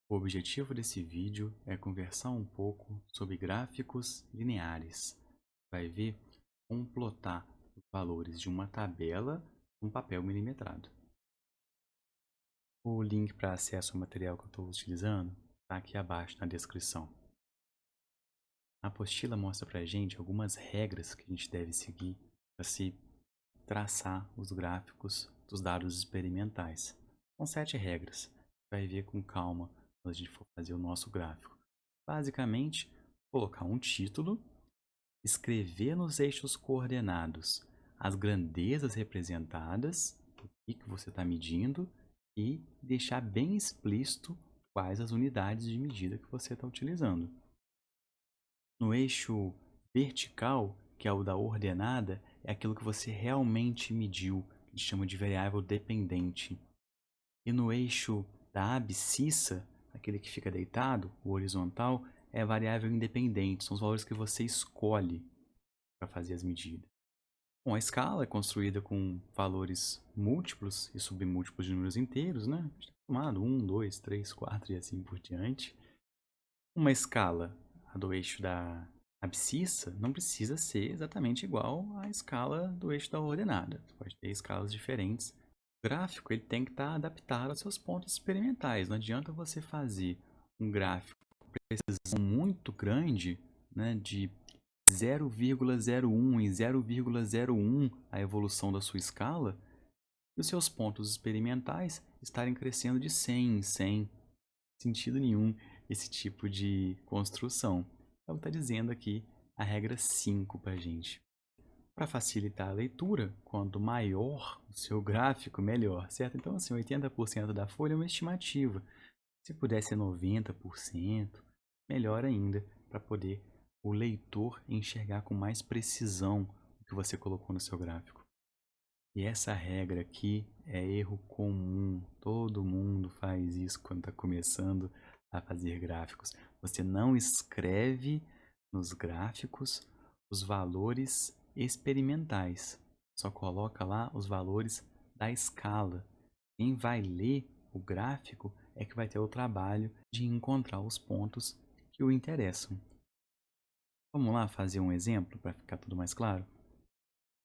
O objetivo desse vídeo é conversar um pouco sobre gráficos lineares. Vai ver como plotar os valores de uma tabela com papel milimetrado. O link para acesso ao material que eu estou utilizando está aqui abaixo na descrição. A apostila mostra para a gente algumas regras que a gente deve seguir para se traçar os gráficos dos dados experimentais. São 7 regras. Vai ver com calma quando a gente for fazer o nosso gráfico. Basicamente, colocar um título, escrever nos eixos coordenados as grandezas representadas, o que você está medindo, e deixar bem explícito quais as unidades de medida que você está utilizando. No eixo vertical, que é o da ordenada, é aquilo que você realmente mediu, que a gente chama de variável dependente. E no eixo da abscissa, aquele que fica deitado, o horizontal, é a variável independente, são os valores que você escolhe para fazer as medidas. Bom, a escala é construída com valores múltiplos e submúltiplos de números inteiros, né? A gente está acostumado, 1, 2, 3, 4 e assim por diante. Uma escala, a do eixo da abscissa, não precisa ser exatamente igual à escala do eixo da ordenada. Você pode ter escalas diferentes. O gráfico ele tem que estar adaptado aos seus pontos experimentais. Não adianta você fazer um gráfico com precisão muito grande, né, de 0,01 em 0,01 a evolução da sua escala, e os seus pontos experimentais estarem crescendo de 100 em 100. Sentido nenhum esse tipo de construção. Então está dizendo aqui a regra 5 para a gente. Para facilitar a leitura, quanto maior o seu gráfico, melhor, certo? Então, assim, 80% da folha é uma estimativa. Se puder ser 90%, melhor ainda, para poder o leitor enxergar com mais precisão o que você colocou no seu gráfico. E essa regra aqui é erro comum. Todo mundo faz isso quando está começando a fazer gráficos. Você não escreve nos gráficos os valores experimentais. Só coloca lá os valores da escala. Quem vai ler o gráfico é que vai ter o trabalho de encontrar os pontos que o interessam. Vamos lá fazer um exemplo para ficar tudo mais claro?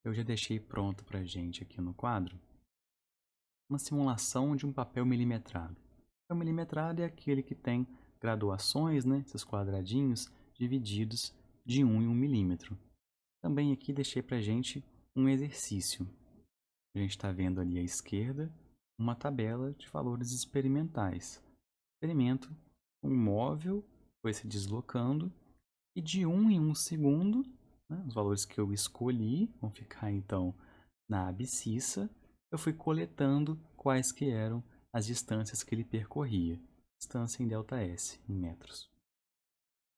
Eu já deixei pronto para a gente aqui no quadro uma simulação de um papel milimetrado. O papel milimetrado é aquele que tem graduações, né, esses quadradinhos divididos de 1 em 1 milímetro. Também aqui deixei para a gente um exercício. A gente está vendo ali à esquerda uma tabela de valores experimentais. Experimento, um móvel foi se deslocando e de 1 em 1 segundo, né, os valores que eu escolhi vão ficar então na abscissa, eu fui coletando quais que eram as distâncias que ele percorria. Distância em ΔS, em metros.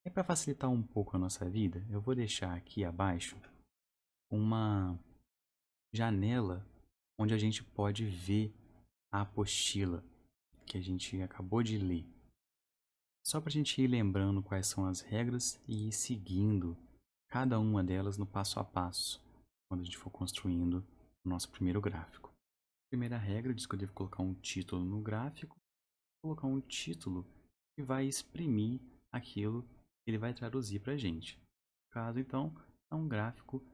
E para facilitar um pouco a nossa vida, eu vou deixar aqui abaixo uma janela onde a gente pode ver a apostila que a gente acabou de ler. Só para a gente ir lembrando quais são as regras e ir seguindo cada uma delas no passo a passo, quando a gente for construindo o nosso primeiro gráfico. A primeira regra diz que eu devo colocar um título no gráfico, colocar um título que vai exprimir aquilo que ele vai traduzir para a gente. No caso, então, é um gráfico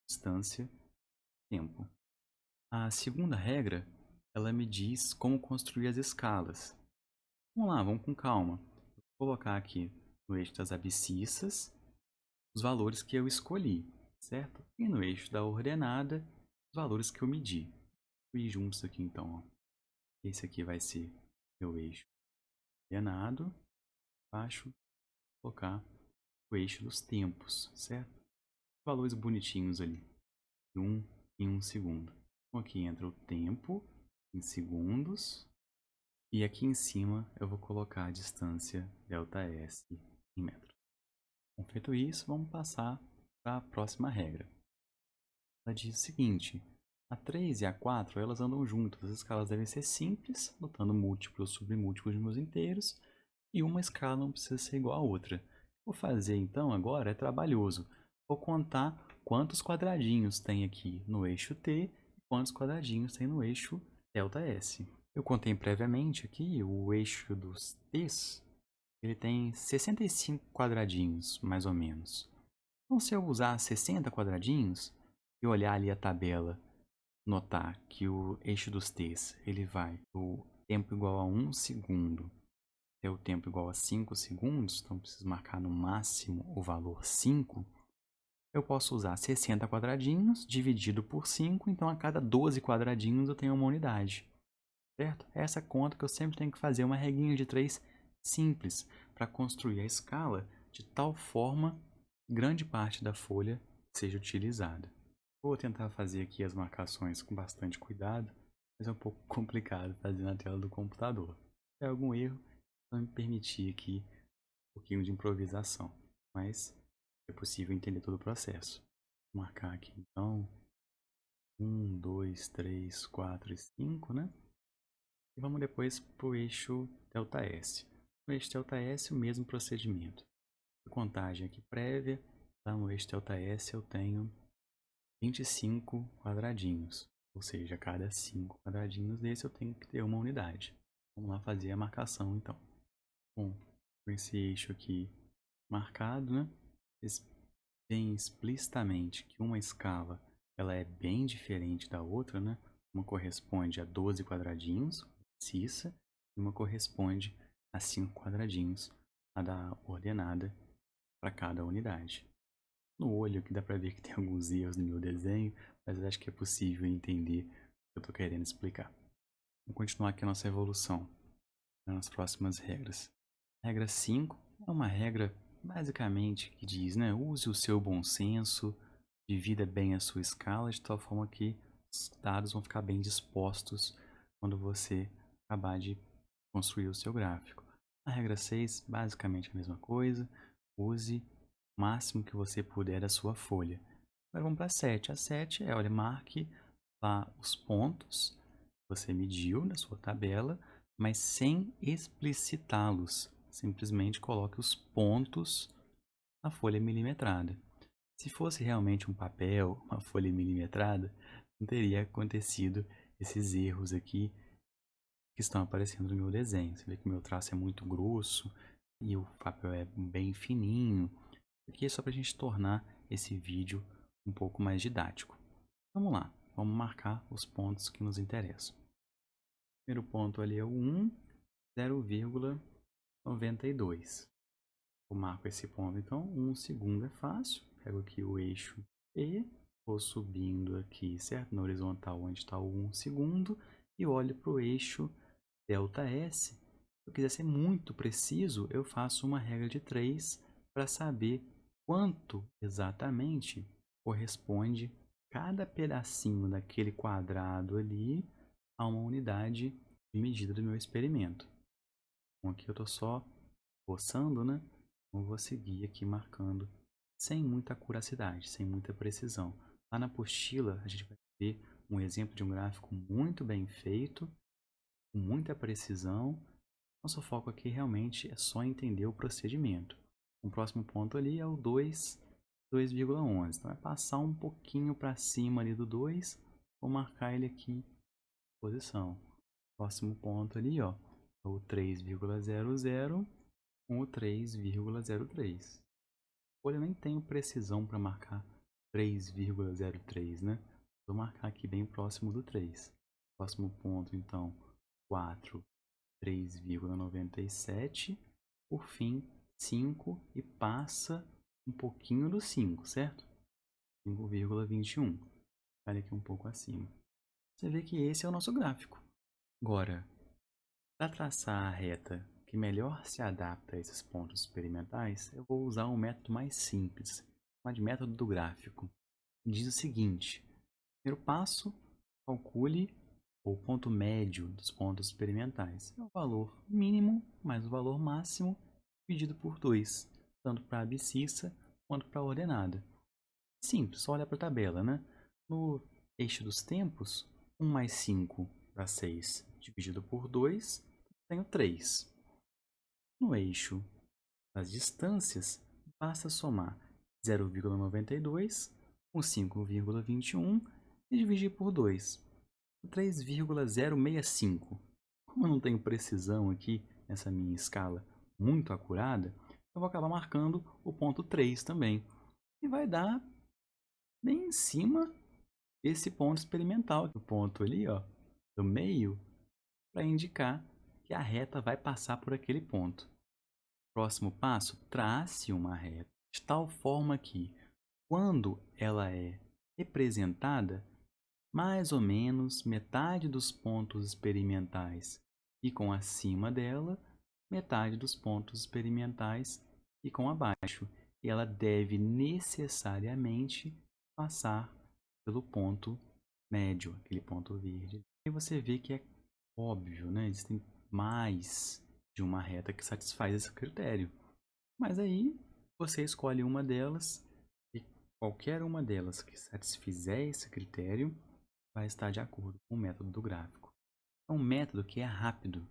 distância, tempo. A segunda regra, ela me diz como construir as escalas. Vamos lá, vamos com calma. Vou colocar aqui no eixo das abscissas os valores que eu escolhi, certo? E no eixo da ordenada, os valores que eu medi. Vou ir juntos aqui então. Ó. Esse aqui vai ser meu eixo ordenado. Abaixo, vou colocar o eixo dos tempos, certo? Valores bonitinhos ali. De 1 em 1 segundo. Então aqui entra o tempo em segundos. E aqui em cima eu vou colocar a distância ΔS em metros. Bom, feito isso, vamos passar para a próxima regra. Ela diz o seguinte: a 3 e a 4 elas andam juntas, as escalas devem ser simples, botando múltiplos sobre múltiplos de números inteiros, e uma escala não precisa ser igual à outra. Vou fazer então agora é trabalhoso. Vou contar quantos quadradinhos tem aqui no eixo T e quantos quadradinhos tem no eixo ΔS. Eu contei previamente aqui o eixo dos T's, ele tem 65 quadradinhos, mais ou menos. Então, se eu usar 60 quadradinhos e olhar ali a tabela, notar que o eixo dos t's ele vai do tempo igual a 1 segundo até o tempo igual a 5 segundos, então preciso marcar no máximo o valor 5, eu posso usar 60 quadradinhos dividido por 5, então a cada 12 quadradinhos eu tenho uma unidade, certo? É essa conta que eu sempre tenho que fazer, uma regrinha de 3 simples, para construir a escala de tal forma que grande parte da folha seja utilizada. Vou tentar fazer aqui as marcações com bastante cuidado, mas é um pouco complicado fazer na tela do computador. Se tem algum erro, vai me permitir aqui um pouquinho de improvisação, mas é possível entender todo o processo. Vou marcar aqui então 1, 2, 3, 4 e 5, né? E vamos depois para o eixo ΔS. No eixo ΔS, o mesmo procedimento. A contagem aqui prévia, lá no eixo ΔS eu tenho 25 quadradinhos, ou seja, a cada 5 quadradinhos desse eu tenho que ter uma unidade. Vamos lá fazer a marcação então. Bom, com esse eixo aqui marcado, né? Vocês veem explicitamente que uma escala ela é bem diferente da outra, né? Uma corresponde a 12 quadradinhos, cissa, e uma corresponde a 5 quadradinhos, a da ordenada para cada unidade. No olho aqui dá para ver que tem alguns erros no meu desenho, mas eu acho que é possível entender o que eu estou querendo explicar. Vamos continuar aqui a nossa evolução nas próximas regras. Regra 5 é uma regra basicamente que diz, né, use o seu bom senso, divida bem a sua escala de tal forma que os dados vão ficar bem dispostos quando você acabar de construir o seu gráfico. A regra 6, basicamente a mesma coisa, use o máximo que você puder da sua folha. Agora vamos para a 7. A 7 é, olha, marque lá os pontos que você mediu na sua tabela, mas sem explicitá-los. Simplesmente coloque os pontos na folha milimetrada. Se fosse realmente um papel, uma folha milimetrada, não teria acontecido esses erros aqui que estão aparecendo no meu desenho. Você vê que o meu traço é muito grosso e o papel é bem fininho. Aqui é só para a gente tornar esse vídeo um pouco mais didático. Vamos lá, vamos marcar os pontos que nos interessam. O primeiro ponto ali é o 1, 0,92. Eu marco esse ponto, então 1 segundo é fácil. Pego aqui o eixo E, vou subindo aqui, certo? Na horizontal onde está o 1 segundo e olho para o eixo ΔS. Se eu quiser ser muito preciso, eu faço uma regra de 3 para saber quanto exatamente corresponde cada pedacinho daquele quadrado ali a uma unidade de medida do meu experimento. Então aqui eu estou só roçando, né? Então eu vou seguir aqui marcando sem muita acuracidade, sem muita precisão. Lá na apostila a gente vai ver um exemplo de um gráfico muito bem feito, com muita precisão. Nosso foco aqui realmente é só entender o procedimento. O próximo ponto ali é o 2,11. Então é passar um pouquinho para cima ali do 2, vou marcar ele aqui em posição. Próximo ponto ali, ó, é o 3,00 com o 3,03. Olha, eu nem tenho precisão para marcar 3,03, né? Vou marcar aqui bem próximo do 3. Próximo ponto, então, 4, 3,97. Por fim, 5 e passa um pouquinho do 5, certo? 5,21. Olha aqui um pouco acima. Você vê que esse é o nosso gráfico. Agora, para traçar a reta que melhor se adapta a esses pontos experimentais, eu vou usar um método mais simples, chamado de método do gráfico. Diz o seguinte: primeiro passo, calcule o ponto médio dos pontos experimentais. É o valor mínimo mais o valor máximo dividido por 2, tanto para a abscissa quanto para a ordenada. Simples, só olhar para a tabela, né? No eixo dos tempos, 1 mais 5 dá 6 dividido por 2, tenho 3. No eixo das distâncias, basta somar 0,92 com 5,21 e dividir por 2. 3,065. Como eu não tenho precisão aqui nessa minha escala, muito acurada, eu vou acabar marcando o ponto 3 também. E vai dar bem em cima desse ponto experimental, o ponto ali, ó, do meio, para indicar que a reta vai passar por aquele ponto. Próximo passo, trace uma reta de tal forma que, quando ela é representada, mais ou menos metade dos pontos experimentais ficam acima dela, metade dos pontos experimentais ficam abaixo. E ela deve necessariamente passar pelo ponto médio, aquele ponto verde. E você vê que é óbvio, né? Existem mais de uma reta que satisfaz esse critério. Mas aí você escolhe uma delas e qualquer uma delas que satisfizer esse critério vai estar de acordo com o método do gráfico. É um método que é rápido,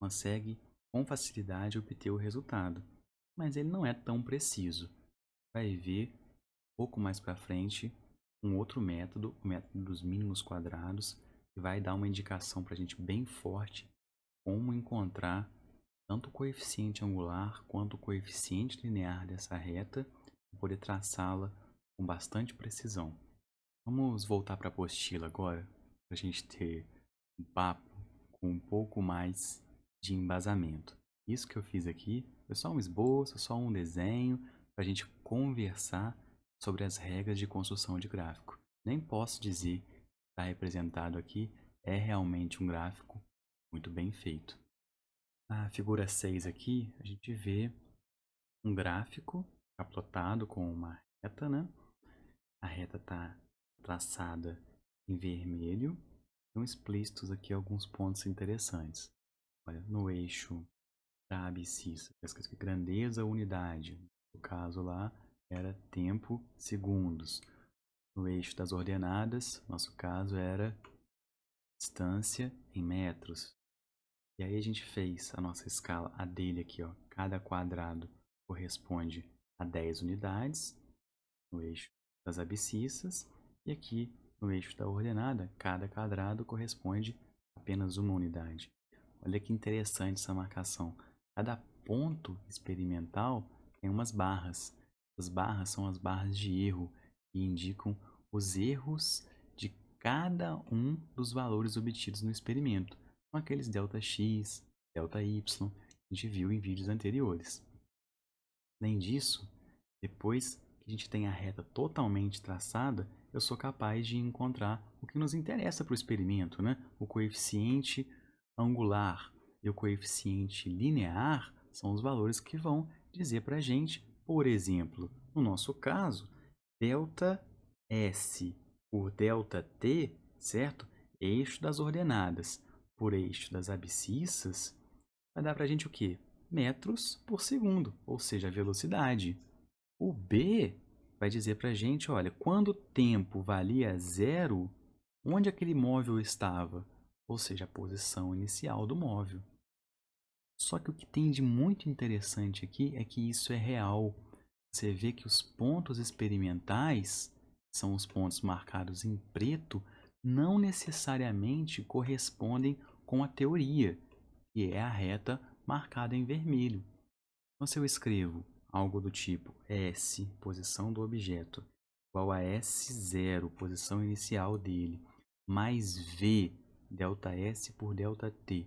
consegue com facilidade obter o resultado, mas ele não é tão preciso. Vai ver um pouco mais para frente um outro método, o método dos mínimos quadrados, que vai dar uma indicação para a gente bem forte como encontrar tanto o coeficiente angular quanto o coeficiente linear dessa reta e poder traçá-la com bastante precisão. Vamos voltar para a apostila agora, para a gente ter um papo com um pouco mais de embasamento. Isso que eu fiz aqui foi só um esboço, só um desenho, para a gente conversar sobre as regras de construção de gráfico. Nem posso dizer que está representado aqui é realmente um gráfico muito bem feito. Na figura 6 aqui, a gente vê um gráfico plotado com uma reta, né? A reta está traçada em vermelho. Estão explícitos aqui alguns pontos interessantes. Olha, no eixo da abscissa, está escrito aqui grandeza unidade. No caso lá, era tempo segundos. No eixo das ordenadas, nosso caso era distância em metros. E aí a gente fez a nossa escala, a dele aqui, ó. Cada quadrado corresponde a 10 unidades no eixo das abscissas. E aqui no eixo da ordenada, cada quadrado corresponde a apenas uma unidade. Olha que interessante essa marcação. Cada ponto experimental tem umas barras. As barras são as barras de erro que indicam os erros de cada um dos valores obtidos no experimento. São aqueles ΔX, ΔY, que a gente viu em vídeos anteriores. Além disso, depois que a gente tem a reta totalmente traçada, eu sou capaz de encontrar o que nos interessa para o experimento, né? O coeficiente angular e o coeficiente linear são os valores que vão dizer para a gente, por exemplo, no nosso caso, ΔS por ΔT, certo? Eixo das ordenadas por eixo das abscissas, vai dar para a gente o quê? Metros por segundo, ou seja, a velocidade. O B vai dizer para a gente, olha, quando o tempo valia zero, onde aquele móvel estava? Ou seja, a posição inicial do móvel. Só que o que tem de muito interessante aqui é que isso é real. Você vê que os pontos experimentais, são os pontos marcados em preto, não necessariamente correspondem com a teoria, que é a reta marcada em vermelho. Então, se eu escrevo algo do tipo S, posição do objeto, igual a S0, posição inicial dele, mais V, ΔS por ΔT,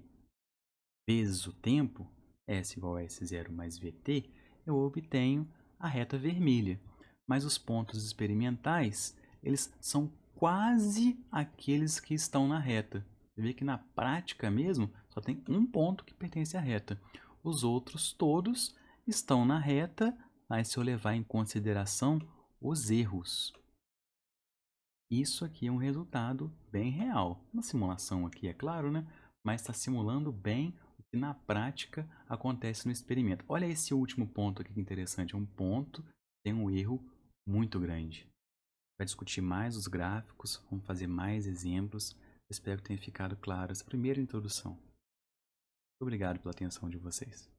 vezes o tempo, S igual a S0 mais VT, eu obtenho a reta vermelha. Mas os pontos experimentais, eles são quase aqueles que estão na reta. Você vê que na prática mesmo, só tem um ponto que pertence à reta. Os outros todos estão na reta, mas se eu levar em consideração os erros. Isso aqui é um resultado bem real. Uma simulação aqui, é claro, né? Mas está simulando bem o que na prática acontece no experimento. Olha esse último ponto aqui que interessante. É um ponto que tem um erro muito grande. Vai discutir mais os gráficos, vamos fazer mais exemplos. Espero que tenha ficado claro essa primeira introdução. Obrigado pela atenção de vocês.